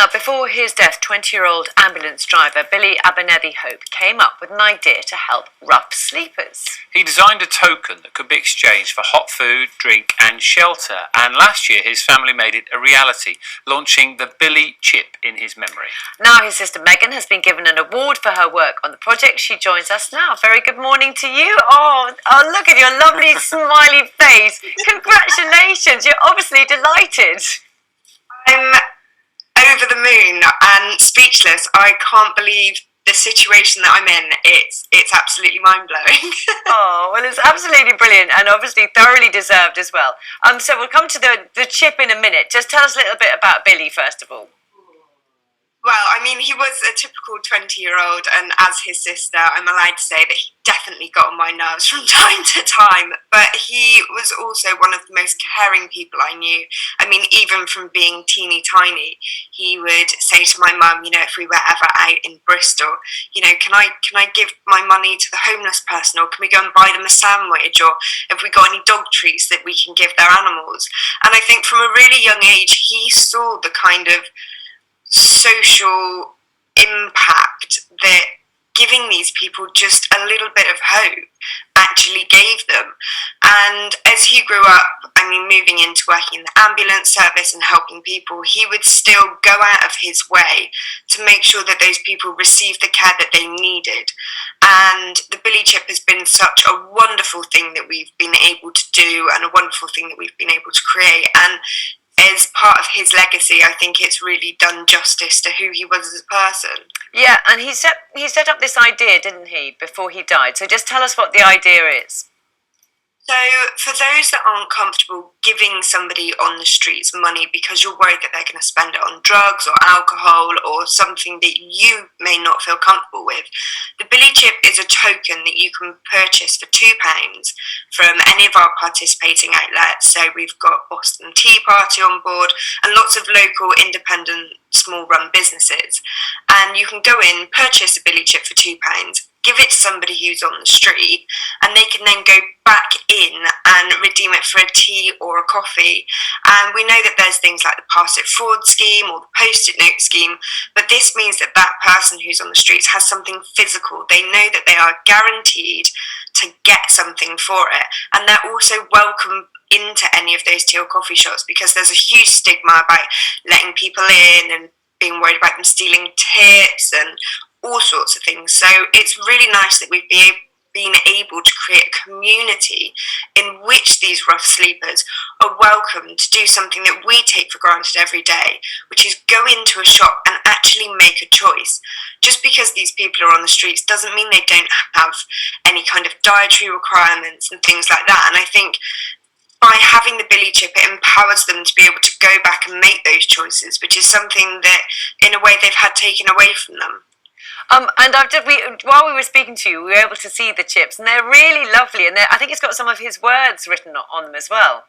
Now, before his death, 20-year-old ambulance driver Billy Hope came up with an idea to help rough sleepers. He designed a token that could be exchanged for hot food, drink and shelter, and last year his family made it a reality, launching the BillyChip in his memory. Now his sister Megan has been given an award for her work on the project. She joins us now. Very good morning to you. Oh, look at your lovely smiley face. Congratulations, you're obviously delighted. I'm over the moon and speechless. I can't believe the situation that I'm in. It's absolutely mind-blowing. Oh, well, it's absolutely brilliant and obviously thoroughly deserved as well. So we'll come to the chip in a minute. Just tell us a little bit about Billy, first of all. Well, I mean, he was a typical 20-year-old, and as his sister, I'm allowed to say that he definitely got on my nerves from time to time, but he was also one of the most caring people I knew. I mean, even from being teeny tiny, he would say to my mum, if we were ever out in Bristol, can I give my money to the homeless person, or can we go and buy them a sandwich, or have we got any dog treats that we can give their animals? And I think from a really young age, he saw the kind of social impact that giving these people just a little bit of hope actually gave them. And as he grew up, moving into working in the ambulance service and helping people, he would still go out of his way to make sure that those people received the care that they needed. And the BillyChip has been such a wonderful thing that we've been able to do, and a wonderful thing that we've been able to create. And as part of his legacy, I think it's really done justice to who he was as a person. Yeah, and he set up this idea, didn't he, before he died? So just tell us what the idea is. So for those that aren't comfortable giving somebody on the streets money because you're worried that they're going to spend it on drugs or alcohol or something that you may not feel comfortable with, the BillyChip is a token that you can purchase for £2 from any of our participating outlets. So we've got Boston Tea Party on board and lots of local independent small run businesses. And you can go in, purchase a BillyChip for £2, give it to somebody who's on the street, and they can then go back in and redeem it for a tea or a coffee. And we know that there's things like the Pass It Forward scheme or the Post-it Note scheme, but this means that that person who's on the streets has something physical. They know that they are guaranteed to get something for it, and they're also welcome into any of those tea or coffee shops, because there's a huge stigma about letting people in and being worried about them stealing tips and all sorts of things. So it's really nice that we've been able to create a community in which these rough sleepers are welcome to do something that we take for granted every day, which is go into a shop and actually make a choice. Just because these people are on the streets doesn't mean they don't have any kind of dietary requirements and things like that. And I think by having the BillyChip, it empowers them to be able to go back and make those choices, which is something that, in a way, they've had taken away from them. And while we were speaking to you, we were able to see the chips, and they're really lovely, and I think it's got some of his words written on them as well.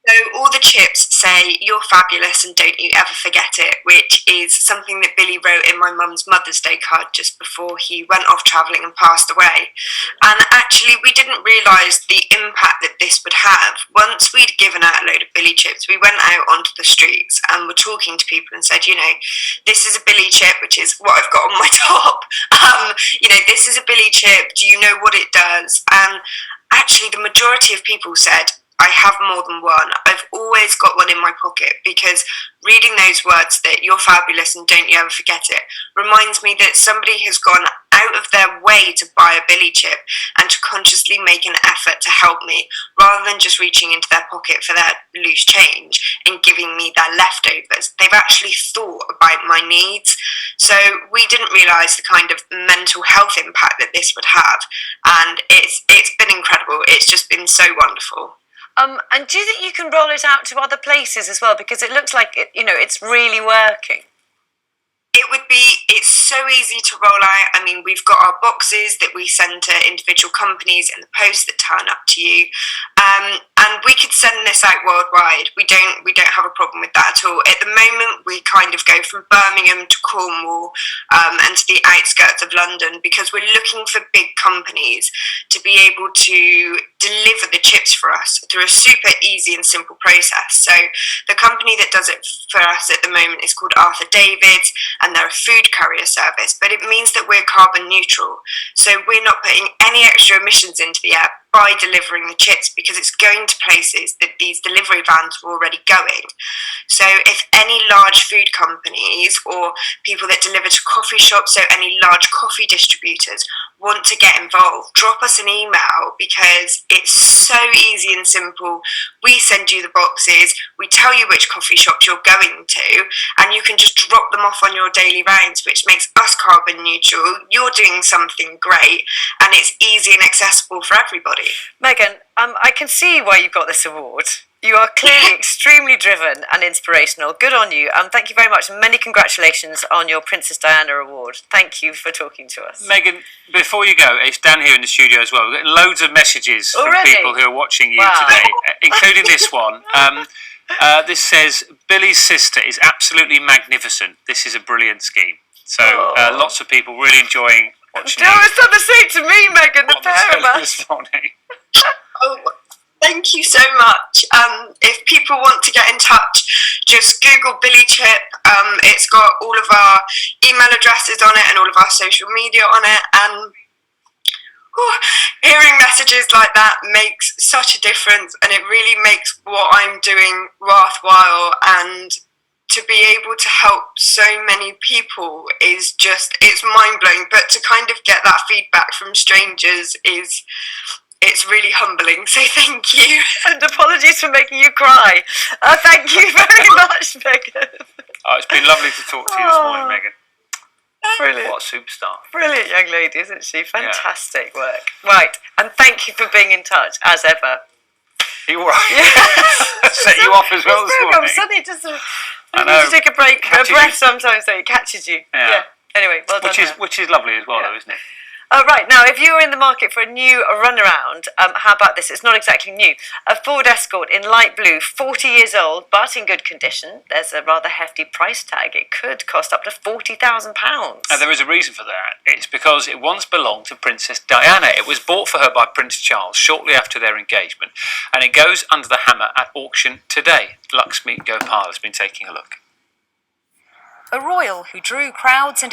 So all the chips say, "You're fabulous and don't you ever forget it," which is something that Billy wrote in my mum's Mother's Day card just before he went off travelling and passed away. And actually, we didn't realise the impact that this would have. Once we'd given out a load of BillyChips, we went out onto the streets and were talking to people and said, this is a BillyChip, which is what I've got on my top. This is a BillyChip. Do you know what it does? And actually, the majority of people said, I have more than one. I've always got one in my pocket, because reading those words that you're fabulous and don't you ever forget it reminds me that somebody has gone out of their way to buy a BillyChip and to consciously make an effort to help me, rather than just reaching into their pocket for their loose change and giving me their leftovers. They've actually thought about my needs. So we didn't realise the kind of mental health impact that this would have, and it's been incredible. It's just been so wonderful. And do you think you can roll it out to other places as well? Because it looks like it's really working. It's so easy to roll out. I mean, we've got our boxes that we send to individual companies in the post that turn up to you, and we could send this out worldwide. We don't have a problem with that at all. At the moment, we kind of go from Birmingham to Cornwall and to the outskirts of London, because we're looking for big companies to be able to deliver the chips for us through a super easy and simple process. So the company that does it for us at the moment is called Arthur Davids, and they're a food courier service, but it means that we're carbon neutral. So we're not putting any extra emissions into the air by delivering the chips, because it's going to places that these delivery vans were already going. So if any large food companies or people that deliver to coffee shops, so any large coffee distributors, want to get involved, drop us an email, because it's so easy and simple. We send you the boxes, we tell you which coffee shops you're going to, and you can just drop them off on your daily rounds, which makes us carbon neutral. You're doing something great, and it's easy and accessible for everybody. Megan, I can see why you got this award. You are clearly extremely driven and inspirational. Good on you. Thank you very much. Many congratulations on your Princess Diana award. Thank you for talking to us. Megan, before you go, it's down here in the studio as well. We've got loads of messages from people who are watching you today, including this one. This says, Billy's sister is absolutely magnificent. This is a brilliant scheme. So lots of people really enjoying watching you. It's done the same to me, Megan, the pair of us. This morning. Oh, thank you so much. If people want to get in touch, just Google BillyChip. It's got all of our email addresses on it and all of our social media on it. And hearing messages like that makes such a difference, and it really makes what I'm doing worthwhile. And to be able to help so many people is just, it's mind-blowing. But to kind of get that feedback from strangers it's really humbling, so thank you. And apologies for making you cry. Thank you very much, Megan. It's been lovely to talk to you this morning, Megan. Brilliant. What a superstar. Brilliant young lady, isn't she? Fantastic work. Right, and thank you for being in touch, as ever. You all right? Yeah. Set you off as well this morning. Suddenly just I know. You take a break, a breath sometimes, so it catches you. Yeah. Anyway, well done. Which is lovely as well, though, isn't it? Right, now, if you're in the market for a new runaround, how about this? It's not exactly new. A Ford Escort in light blue, 40 years old, but in good condition. There's a rather hefty price tag. It could cost up to £40,000. And there is a reason for that. It's because it once belonged to Princess Diana. It was bought for her by Prince Charles shortly after their engagement, and it goes under the hammer at auction today. Lakshmi Gopal has been taking a look. A royal who drew crowds and